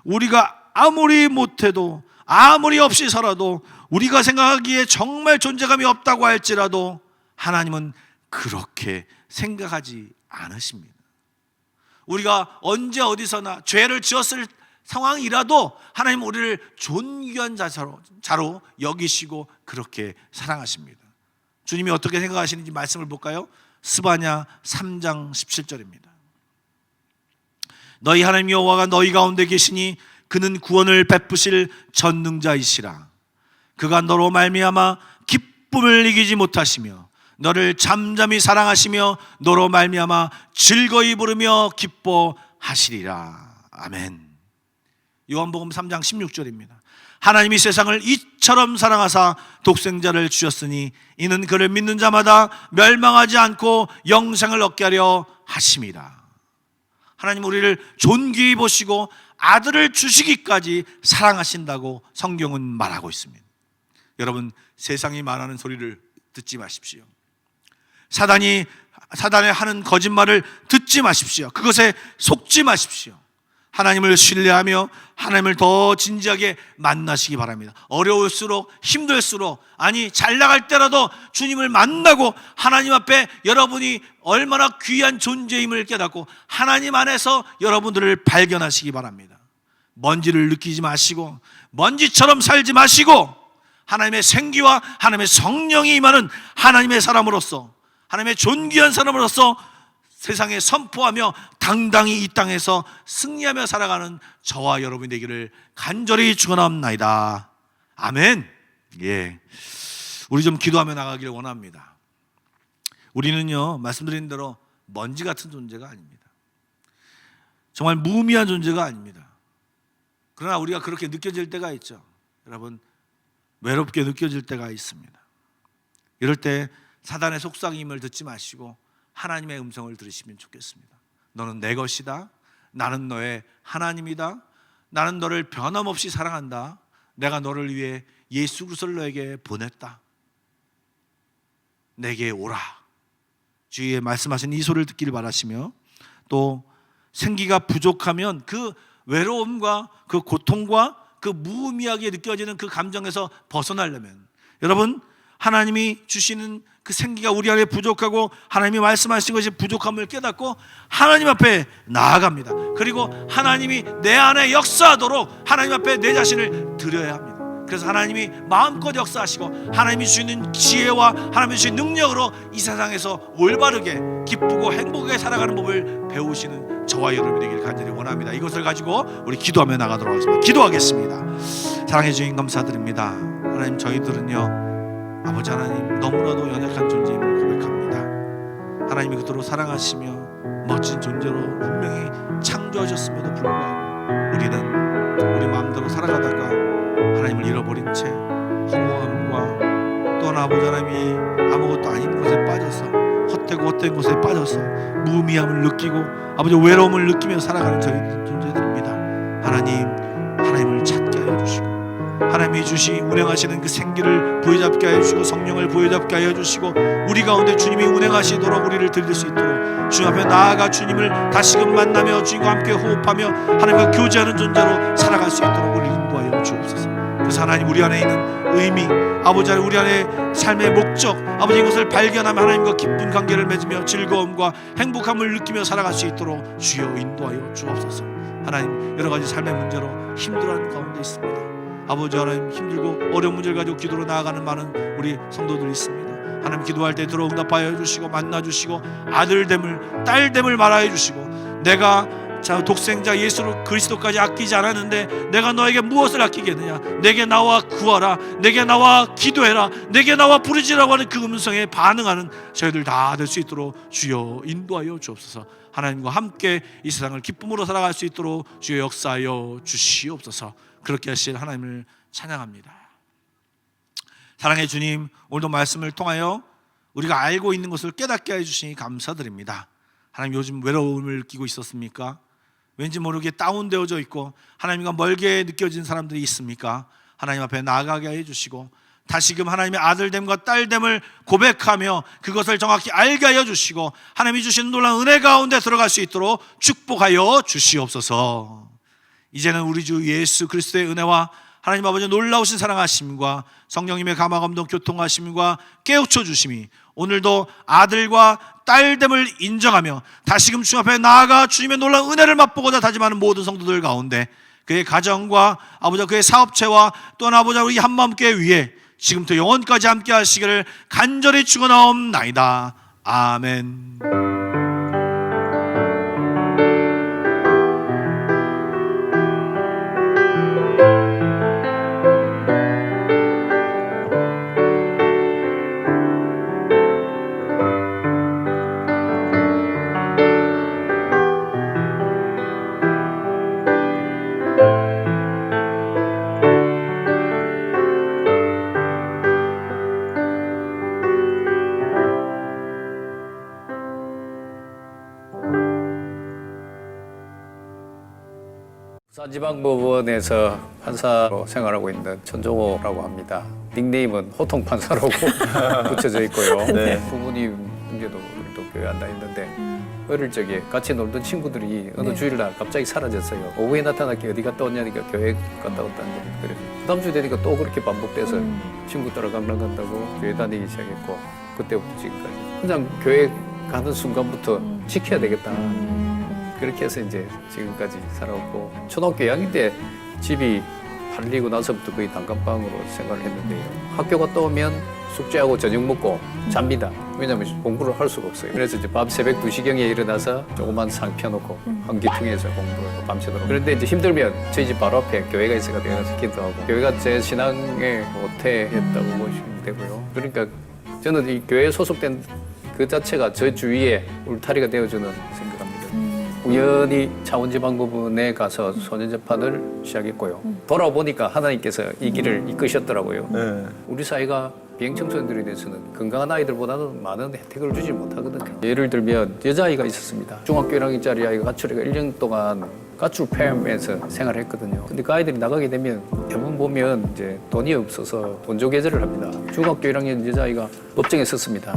우리가 아무리 못해도, 아무리 없이 살아도, 우리가 생각하기에 정말 존재감이 없다고 할지라도 하나님은 그렇게 생각하지 않으십니다. 우리가 언제 어디서나 죄를 지었을 상황이라도 하나님은 우리를 존귀한 자로 여기시고 그렇게 사랑하십니다. 주님이 어떻게 생각하시는지 말씀을 볼까요? 스바냐 3장 17절입니다. 너희 하나님 여호와가 너희 가운데 계시니 그는 구원을 베푸실 전능자이시라. 그가 너로 말미암아 기쁨을 이기지 못하시며 너를 잠잠히 사랑하시며 너로 말미암아 즐거이 부르며 기뻐하시리라. 아멘. 요한복음 3장 16절입니다. 하나님이 세상을 이처럼 사랑하사 독생자를 주셨으니 이는 그를 믿는 자마다 멸망하지 않고 영생을 얻게 하려 하심이라. 하나님 우리를 존귀히 보시고 아들을 주시기까지 사랑하신다고 성경은 말하고 있습니다. 여러분, 세상이 말하는 소리를 듣지 마십시오. 사단이 하는 거짓말을 듣지 마십시오. 그것에 속지 마십시오. 하나님을 신뢰하며 하나님을 더 진지하게 만나시기 바랍니다. 어려울수록, 힘들수록, 아니 잘 나갈 때라도 주님을 만나고 하나님 앞에 여러분이 얼마나 귀한 존재임을 깨닫고 하나님 안에서 여러분들을 발견하시기 바랍니다. 먼지를 느끼지 마시고 먼지처럼 살지 마시고 하나님의 생기와 하나님의 성령이 임하는 하나님의 사람으로서, 하나님의 존귀한 사람으로서 세상에 선포하며 당당히 이 땅에서 승리하며 살아가는 저와 여러분이 되기를 간절히 축원합니다. 아멘. 예, 우리 좀 기도하며 나가기를 원합니다. 우리는요, 말씀드린 대로 먼지 같은 존재가 아닙니다. 정말 무의미한 존재가 아닙니다. 그러나 우리가 그렇게 느껴질 때가 있죠. 여러분, 외롭게 느껴질 때가 있습니다. 이럴 때 사단의 속삭임을 듣지 마시고 하나님의 음성을 들으시면 좋겠습니다. 너는 내 것이다. 나는 너의 하나님이다. 나는 너를 변함없이 사랑한다. 내가 너를 위해 예수 그리스도를 너에게 보냈다. 내게 오라. 주의 말씀하신 이 소리를 듣기를 바라시며, 또 생기가 부족하면 그 외로움과 그 고통과 그 무의미하게 느껴지는 그 감정에서 벗어나려면, 여러분, 하나님이 주시는 그 생기가 우리 안에 부족하고 하나님이 말씀하신 것이 부족함을 깨닫고 하나님 앞에 나아갑니다. 그리고 하나님이 내 안에 역사하도록 하나님 앞에 내 자신을 드려야 합니다. 그래서 하나님이 마음껏 역사하시고 하나님이 주시는 지혜와 하나님이 주시는 능력으로 이 세상에서 올바르게 기쁘고 행복하게 살아가는 법을 배우시는 저와 여러분이 되기를 간절히 원합니다. 이것을 가지고 우리 기도하며 나가도록 하겠습니다. 기도하겠습니다. 사랑해 주님 감사드립니다. 하나님, 저희들은요 아버지 하나님 너무나도 연약한 존재임을 고백합니다. 하나님이 그토록 사랑하시며 멋진 존재로 분명히 창조하셨음에도 불구하고 우리는 우리 마음대로 살아가다가 하나님을 잃어버린 채 허무함과 또한 아버지 하나님이 아무것도 아닌 곳에 빠져서 헛된 곳에 빠져서 무의미함을 느끼고 아버지 외로움을 느끼며 살아가는 저희 존재들입니다. 하나님을 찾게 하여 주시고 하나님이 주시 운행하시는 그 생기를 부여잡게 하여 주시고 성령을 부여잡게 하여 주시고 우리 가운데 주님이 운행하시도록 우리를 드릴 수 있도록 주님 앞에 나아가 주님을 다시금 만나며 주님과 함께 호흡하며 하나님과 교제하는 존재로 살아갈 수 있도록 우리를 인도하여 주옵소서. 그래서 하나님, 우리 안에 있는 의미, 아버지 하나님, 우리 안에 삶의 목적, 아버지 이것을 발견하며 하나님과 깊은 관계를 맺으며 즐거움과 행복함을 느끼며 살아갈 수 있도록 주여 인도하여 주옵소서. 하나님, 여러 가지 삶의 문제로 힘들어하는 가운데 있습니다. 아버지 하나님, 힘들고 어려운 문제를 가지고 기도로 나아가는 많은 우리 성도들이 있습니다. 하나님, 기도할 때 들어 응답하여 주시고 만나주시고 아들됨을 딸됨을 말하여 주시고 내가 독생자 예수 그리스도까지 아끼지 않았는데 내가 너에게 무엇을 아끼겠느냐, 내게 나와 구하라, 내게 나와 기도해라, 내게 나와 부르짖으라고 하는 그 음성에 반응하는 저희들 다 될 수 있도록 주여 인도하여 주옵소서. 하나님과 함께 이 세상을 기쁨으로 살아갈 수 있도록 주여 역사하여 주시옵소서. 그렇게 하실 하나님을 찬양합니다. 사랑의 주님, 오늘도 말씀을 통하여 우리가 알고 있는 것을 깨닫게 해주시니 감사드립니다. 하나님, 요즘 외로움을 느끼고 있었습니까? 왠지 모르게 다운되어져 있고 하나님과 멀게 느껴진 사람들이 있습니까? 하나님 앞에 나아가게 해주시고 다시금 하나님의 아들됨과 딸됨을 고백하며 그것을 정확히 알게 하여 주시고 하나님이 주시는 놀라운 은혜 가운데 들어갈 수 있도록 축복하여 주시옵소서. 이제는 우리 주 예수 그리스도의 은혜와 하나님 아버지의 놀라우신 사랑하심과 성령님의 감화감동 교통하심과 깨우쳐 주심이 오늘도 아들과 딸됨을 인정하며 다시금 주님 앞에 나아가 주님의 놀라운 은혜를 맛보고자 다짐하는 모든 성도들 가운데 그의 가정과 아버지 그의 사업체와 또한 아버지 우리 한마음교회 위에 지금부터 영원까지 함께 하시기를 간절히 축원하옵나이다. 아멘. 부산지방법원에서 판사로 생활하고 있는 천종호라고 합니다. 닉네임은 호통판사라고 붙여져 있고요. 네. 부모님 문제도 우리도 교회 안 다녔는데 어릴 적에 같이 놀던 친구들이 어느 주일날 갑자기 사라졌어요. 오후에 나타났기 어디 갔다 왔냐니까 교회 갔다 왔다는데 그래. 그 다음 주 되니까 또 그렇게 반복돼서 친구 따라 강남 간다고 교회 다니기 시작했고 그때부터 지금까지 그냥 교회 가는 순간부터 지켜야 되겠다. 그렇게 해서 이제 지금까지 살아왔고 초등학교 2학년 때 집이 팔리고 나서부터 거의 단칸방으로 생활을 했는데요. 학교 갔다 오면 숙제하고 저녁 먹고 잡니다. 왜냐하면 공부를 할 수가 없어요. 그래서 이제 밤 새벽 2시경에 일어나서 조그만 상 펴놓고 환기통에서 공부하고 밤새도록. 그런데 이제 힘들면 저희 집 바로 앞에 교회가 있어서 교회 가서 기도하고 교회가 제 신앙의 모태였다고 보시면 되고요. 그러니까 저는 이 교회에 소속된 그 자체가 저 주위에 울타리가 되어주는 생각합니다. 우연히 차원지방부분에 가서 소년재판을 시작했고요. 돌아보니까 하나님께서 이 길을 이끄셨더라고요. 네. 우리 사회가 비행청소년들에 대해서는 건강한 아이들보다는 많은 혜택을 주지 못하거든요. 예를 들면 여자아이가 있었습니다. 중학교 1학년짜리 아이가 가출해가 1년 동안 가출 폐암에서 생활했거든요. 근데 그 아이들이 나가게 되면 대부분 보면 이제 돈이 없어서 원조 개설을 합니다. 중학교 1학년 여자아이가 법정에 섰습니다.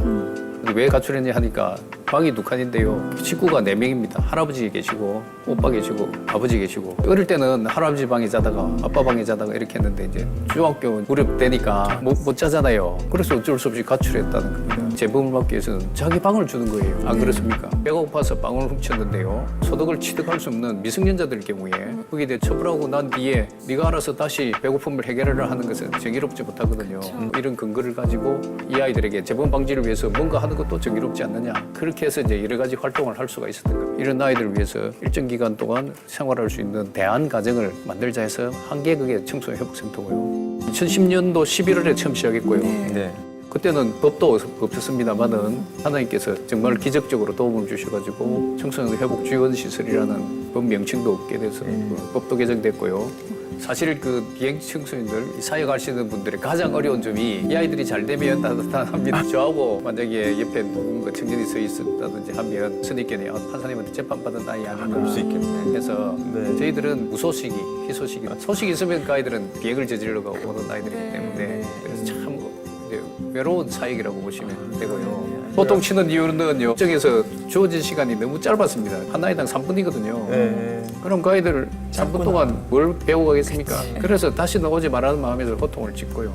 근데 왜 가출했냐 하니까 방이 2칸인데요. 식구가 4명입니다. 할아버지 계시고 오빠 계시고 아버지 계시고 어릴 때는 할아버지 방에 자다가 아빠 방에 자다가 이렇게 했는데 이제 중학교 무렵 되니까 못 자잖아요. 그래서 어쩔 수 없이 가출했다는 겁니다. 재범을 막기 위해서는 자기 방을 주는 거예요. 안 그렇습니까? 배가 고파서 빵을 훔쳤는데요. 소득을 취득할 수 없는 미성년자들 경우에 거기에 대해 처벌하고 난 뒤에 네가 알아서 다시 배고픔을 해결하려 하는 것은 정의롭지 못하거든요. 이런 근거를 가지고 이 아이들에게 재범 방지를 위해서 뭔가 하는 것도 정의롭지 않느냐. 그렇게 해서 이제 여러 가지 활동을 할 수가 있었던 겁니다. 이런 아이들을 위해서 일정 기간 동안 생활할 수 있는 대안 가정을 만들자 해서 한 개 그게 청소년 회복센터고요. 2010년도 11월에 처음 시작했고요. 네. 그때는 법도 없었습니다만은 하나님께서 정말 기적적으로 도움을 주셔가지고 청소년 회복 지원 시설이라는 법 명칭도 없게 돼서 그 법도 개정됐고요. 사실 그 비행 청소년들 사회 가시는 분들의 가장 어려운 점이 이 아이들이 잘 되면 따뜻합니다. 저하고 만약에 옆에 누군가 청년이 서 있었다든지 하면 선입견이 판사님한테 재판받은 아이 아닌가 그럴 수 있겠네. 그래서 네. 저희들은 무소식이, 희소식이 소식이 있으면 그 아이들은 비행을 저지르러 가고 오는 아이들이기 때문에 그래서 참 이제 외로운 사역이라고 보시면 되고요. 보통 치는 이유는요. 법정에서 주어진 시간이 너무 짧았습니다. 한 아이당 3분이거든요. 네. 그럼 그 아이들 3분 동안 뭘 배우고 가겠습니까? 그래서 다시 나오지 말라는 마음에서 호통을 찍고요.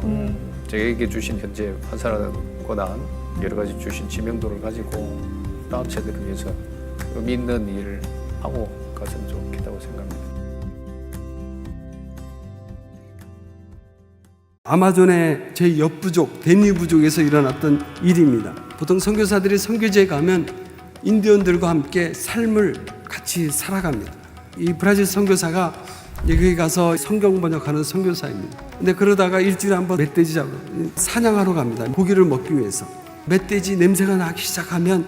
저에게 주신 현재 판사라는 권한, 여러 가지 주신 지명도를 가지고 다음 세대를 위해서 의미 있는 일을 하고 갔으면 좋겠다고 생각합니다. 아마존의 제 옆부족, 데니부족에서 일어났던 일입니다. 보통 선교사들이 선교지에 가면 인디언들과 함께 삶을 같이 살아갑니다. 이 브라질 선교사가 여기 가서 성경 번역하는 선교사입니다. 근데 그러다가 일주일에 한 번 멧돼지 잡으러 사냥하러 갑니다. 고기를 먹기 위해서. 멧돼지 냄새가 나기 시작하면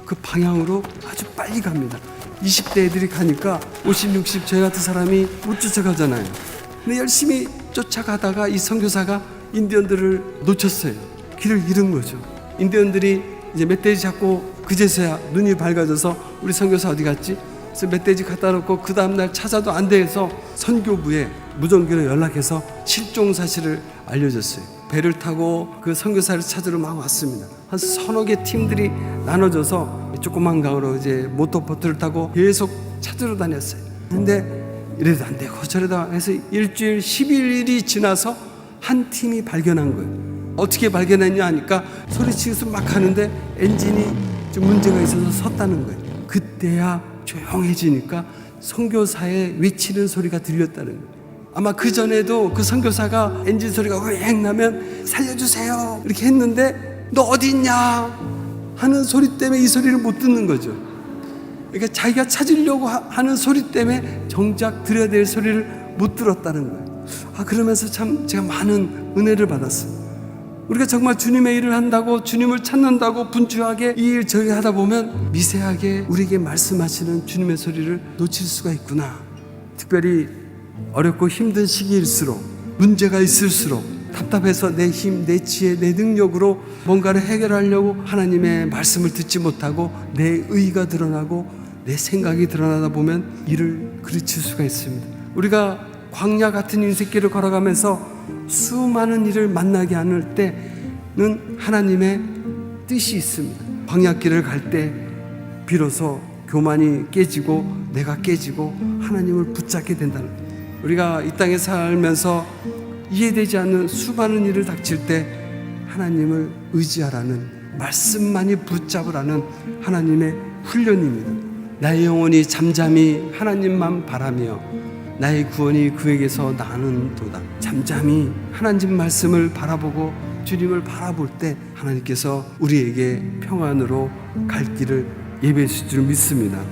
그 방향으로 아주 빨리 갑니다. 20대 애들이 가니까 50, 60 저희 같은 사람이 못 쫓아가잖아요. 근데 열심히 쫓아가다가 이 선교사가 인디언들을 놓쳤어요. 길을 잃은 거죠. 인디언들이 이제 멧돼지 잡고 그제서야 눈이 밝아져서 우리 선교사 어디 갔지? 그래서 멧돼지 갖다 놓고 그 다음날 찾아도 안 돼서 선교부에 무전기로 연락해서 실종 사실을 알려줬어요. 배를 타고 그 선교사를 찾으러 막 왔습니다. 한 서너 개 팀들이 나눠져서 조그만 강으로 이제 모터보트를 타고 계속 찾으러 다녔어요. 근데 이래도 안 되고 저래도 해서 일주일 11일이 지나서 한 팀이 발견한 거예요. 어떻게 발견했냐 하니까 소리치면서 막 하는데 엔진이 좀 문제가 있어서 섰다는 거예요. 그때야 조용해지니까 선교사의 외치는 소리가 들렸다는 거예요. 아마 그 전에도 그 선교사가 엔진 소리가 휑 나면 살려주세요 이렇게 했는데 너 어디 있냐 하는 소리 때문에 이 소리를 못 듣는 거죠. 그러니까 자기가 찾으려고 하는 소리 때문에 정작 들어야 될 소리를 못 들었다는 거예요. 그러면서 참 제가 많은 은혜를 받았어요. 우리가 정말 주님의 일을 한다고 주님을 찾는다고 분주하게 이 일 저일 하다 보면 미세하게 우리에게 말씀하시는 주님의 소리를 놓칠 수가 있구나. 특별히 어렵고 힘든 시기일수록 문제가 있을수록 답답해서 내 힘, 내 지혜, 내 능력으로 뭔가를 해결하려고 하나님의 말씀을 듣지 못하고 내 의가 드러나고 내 생각이 드러나다 보면 일을 그르칠 수가 있습니다. 우리가 광야 같은 인생길을 걸어가면서 수많은 일을 만나게 하는 때는 하나님의 뜻이 있습니다. 광야길을 갈 때 비로소 교만이 깨지고 내가 깨지고 하나님을 붙잡게 된다는 거예요. 우리가 이 땅에 살면서 이해되지 않는 수많은 일을 닥칠 때 하나님을 의지하라는 말씀만이 붙잡으라는 하나님의 훈련입니다. 나의 영혼이 잠잠히 하나님만 바라며 나의 구원이 그에게서 나는도다. 잠잠히 하나님 말씀을 바라보고 주님을 바라볼 때 하나님께서 우리에게 평안으로 갈 길을 예배해 주실 줄 믿습니다.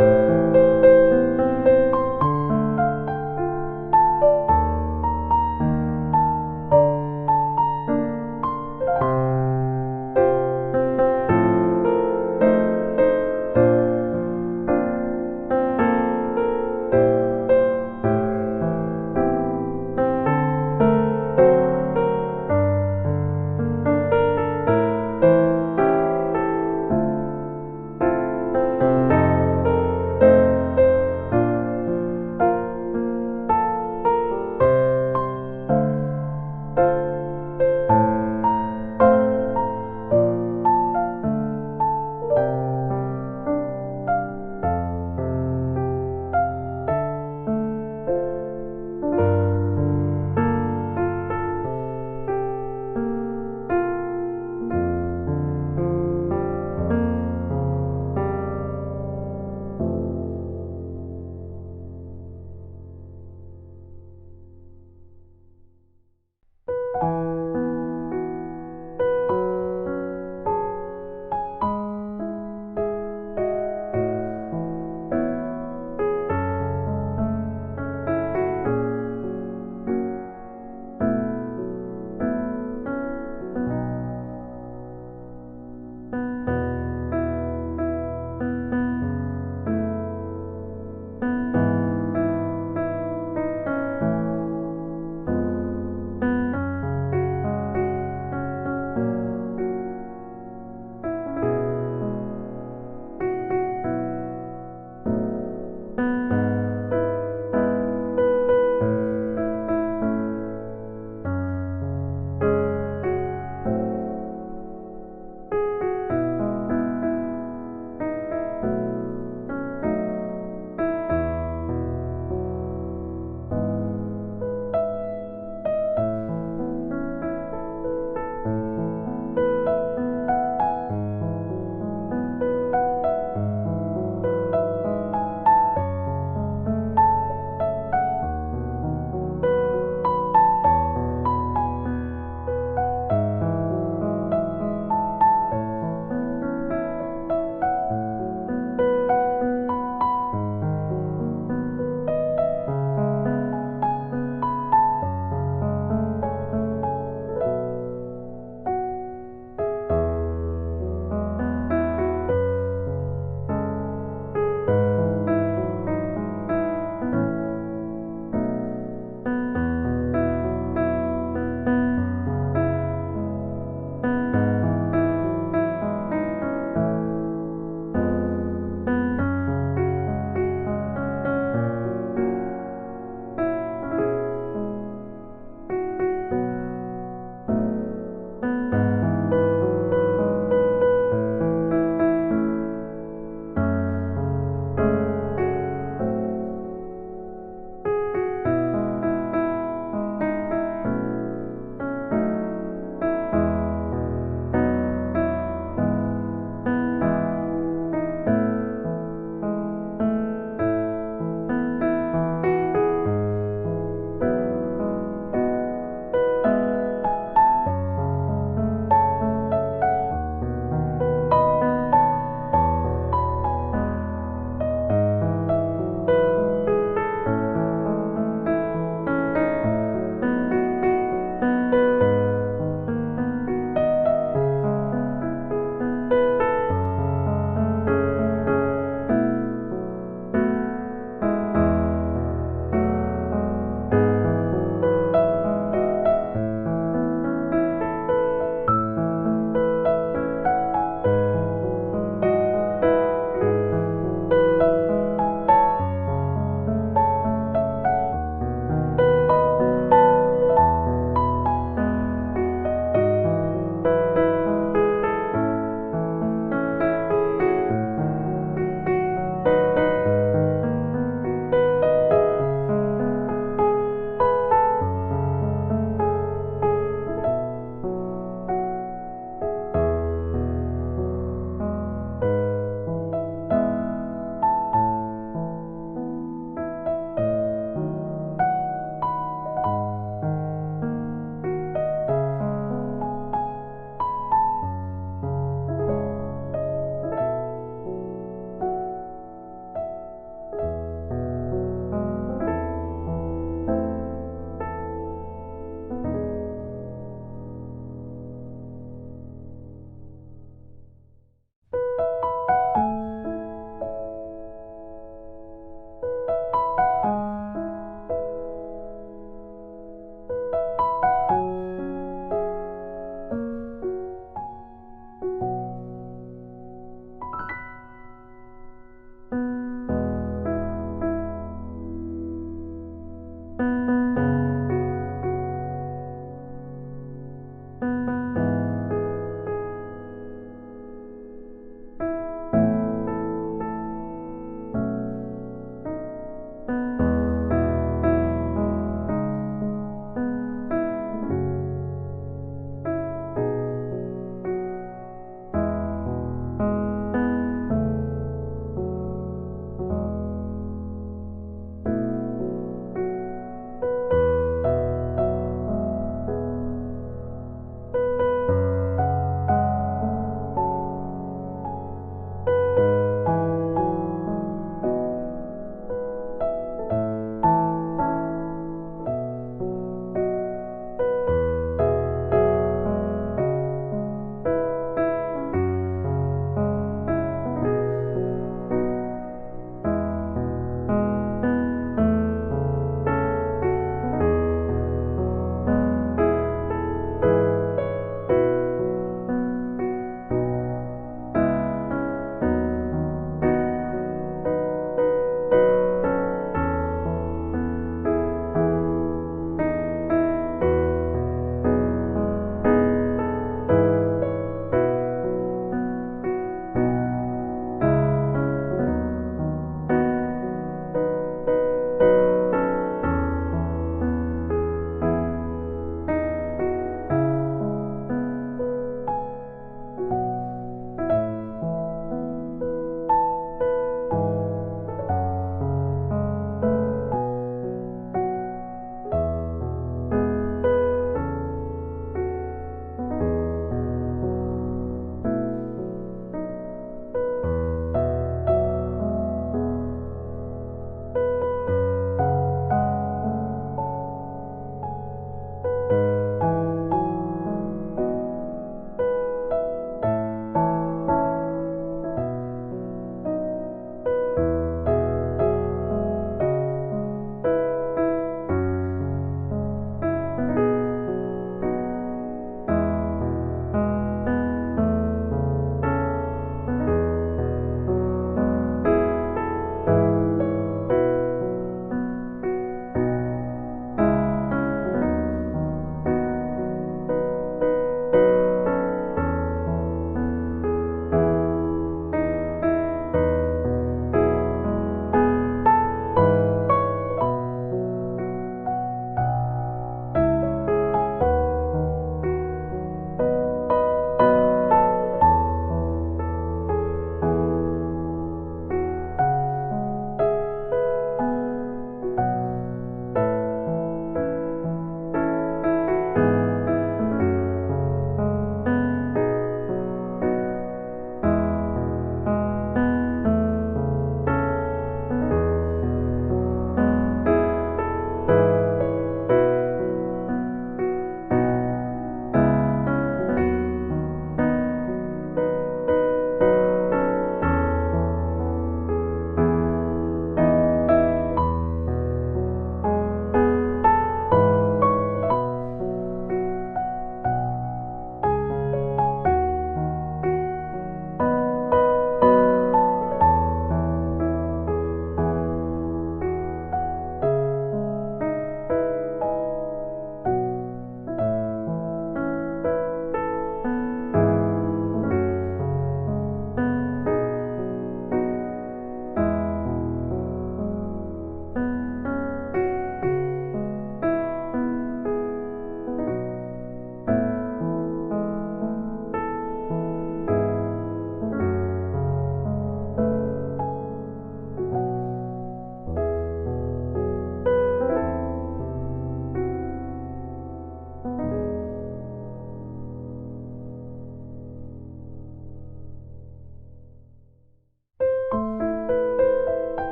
네.